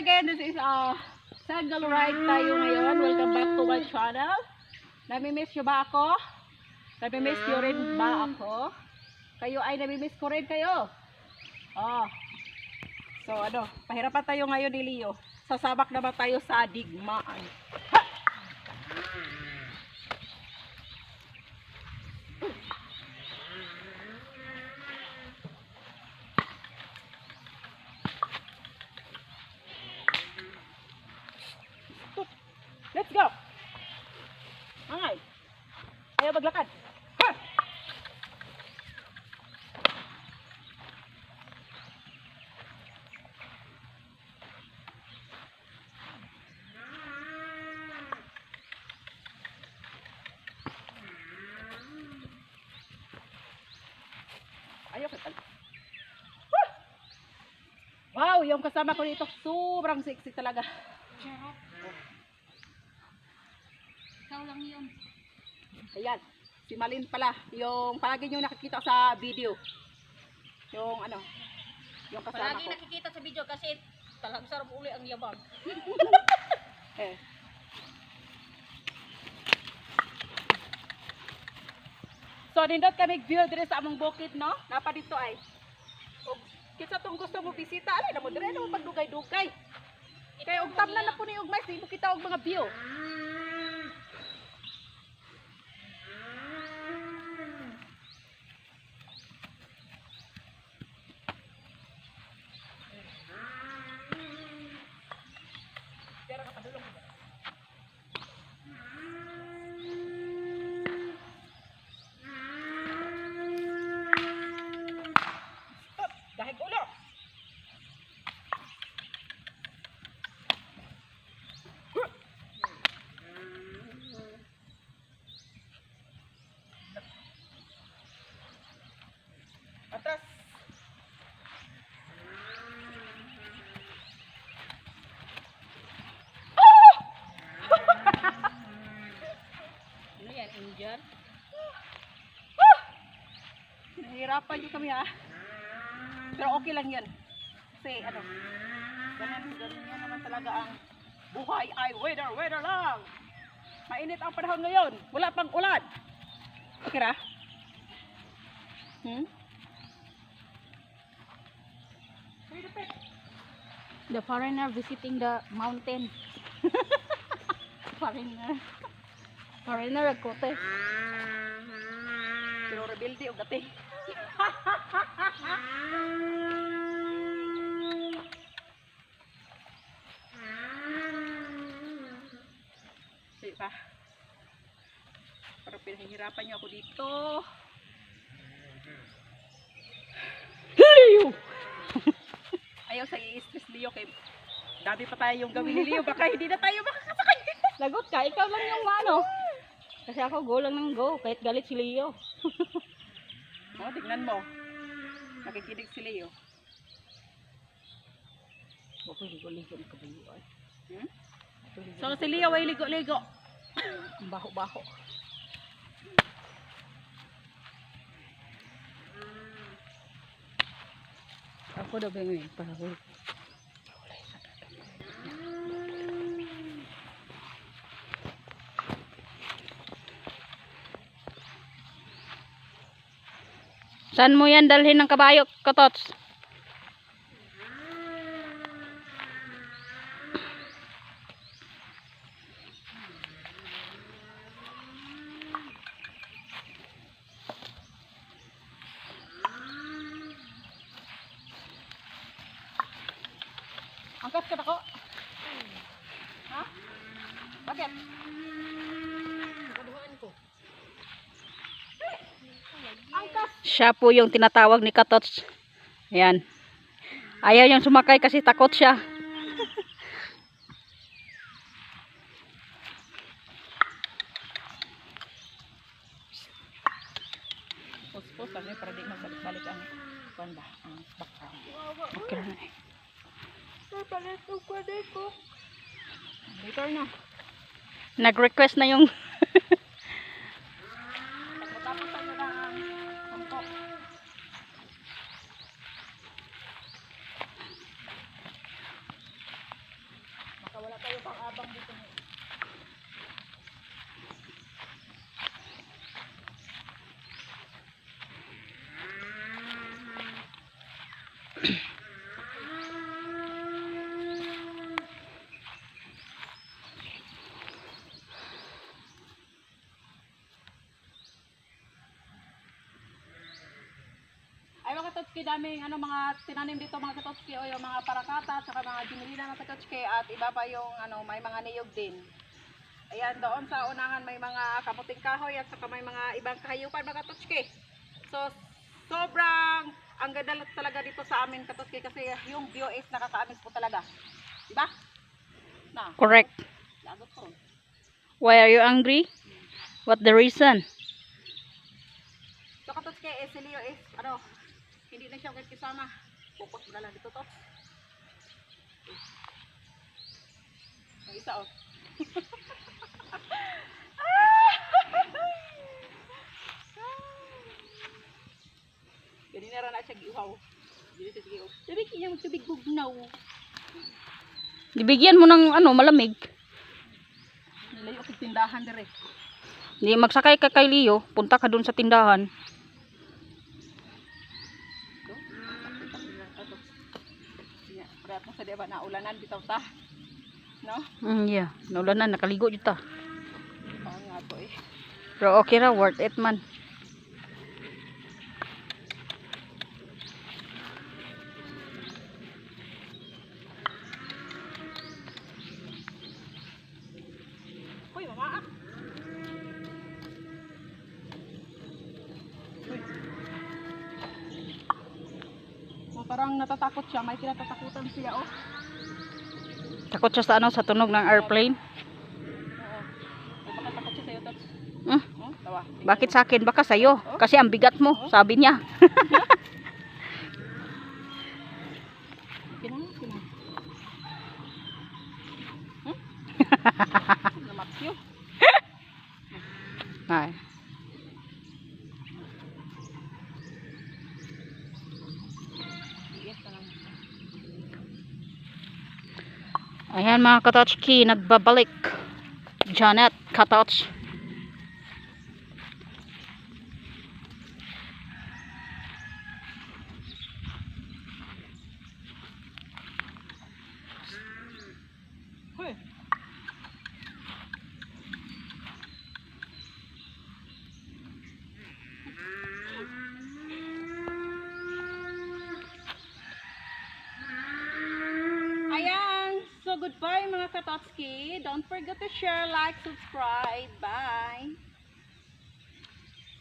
again, this is Sangal Ride tayo ngayon. Welcome back to my channel. Namimiss nyo ba ako? Namimiss nyo rin ba ako? Kayo ay namimiss ko rin kayo. Oh. So ano, pahirapan tayo ngayon ni Leo. Sasabak naman tayo sa digmaan. Ha! Let's go! Ay! Ayaw maglakad. Ha! Ayaw ka talaga. Wow! Yung kasama ko dito, sobrang sexy talaga. Ikaw lang yun. Ayan, si Malin pala, yung palagi nyo nakikita sa video. Yung ano, yung kasama Palagi ko. nakikita sa video kasi talagang sarap uli ang yabag. Eh. So, nindot kami view dire sa among bukid, no? Napa dito ay. Og kinsa tong gusto mo bisita, ali na mo dire na mo pagdugay-dugay. Kaya og tamnan na po ni og mais, di mo kita og mga view. Dahil ulo. Atras. Ano yan, Indian? Nahihirapan nyo kami ha. Pero okay lang yan. Kasi ano, ganun yan naman talaga ang buhay ay weather lang. Mainit ang panahon ngayon. Wala pang ulan. Okay ra? The foreigner visiting the mountain. Foreigner. Foreigner agkote. Pero rebelde o gati. Sige pa. Pero pinahihirapan niyo ako dito. Leo! Ayaw sa i-stress Leo kay dami pa tayo yung gawin ni Leo. Baka hindi na tayo makakasakay. Lagot ka, ikaw lang yung ano. Kasi ako go lang ng go, kahit galit si Leo. O, tignan mo. Nakikinig si Leo. Okay, ligo-ligo ng kabayo. So, si Leo ay ligo-ligo. Baho-baho. Ako daw ba ngayon? Parahuli. Saan mo yan dalhin ng kabayo, Katots? Angkas ka na ko? Ha? Bakit? Kaduhaan ko. Angkas! Siya po yung tinatawag ni Katots. Ayan. Ayaw niyang sumakay kasi takot siya. Puspos lang eh, para di magbalik-balik ang panda, ang baka. Okay lang eh. Later na. Nag-request na yung Matapos tayo na ang suntok. Ay mga katotski, daming ano, mga tinanim dito mga katotski, o yung mga parakata, saka mga ginilina mga katotski, at iba pa yung ano, may mga niyog din. Ayan, doon sa unahan may mga kamuting kahoy at saka may mga ibang kahayupan mga katotski. So, sobrang ang ganda talaga dito sa amin katotski, kasi yung view is nakakaamis po talaga. Diba? Na, Correct. lagot ko. Why are you angry? What the reason? So katotski, si Leo is, ano, hindi na siya kasama. Focus na lang dito to. Ang isa oh. Ganina ra na siya giuhaw. Dili siya giuhaw. Sabi kanya magtubig bugnaw. Ibigyan mo ng ano, malamig. Nilayo ko tindahan dire. Hindi magsakay ka kay Leo, punta ka dun sa tindahan. Berat mo sa diba na ulanan bitaw ta. No? Yeah, naulan na, nakaligo dito. Oo nga to eh. Pero okay ra, worth it man. Hoy, mama ah. Uy. Oh, parang natatakot siya, may kinatatakutan siya oh. Takot siya sa ano, sa tunog ng airplane. Oo. Ay, baka takot siya sa'yo, Tots. Hmm? Oh, tawa. Bakit sa akin? Baka sa'yo. Kasi ang bigat mo, sabi niya. Kinang. Hmm? Namakyo. Ay. Yes, tanang. Ayan mga katotski, nagbabalik. Janet, katots. Hoy. Ayan. So, goodbye mga katotski. Don't forget to share, like, subscribe. Bye.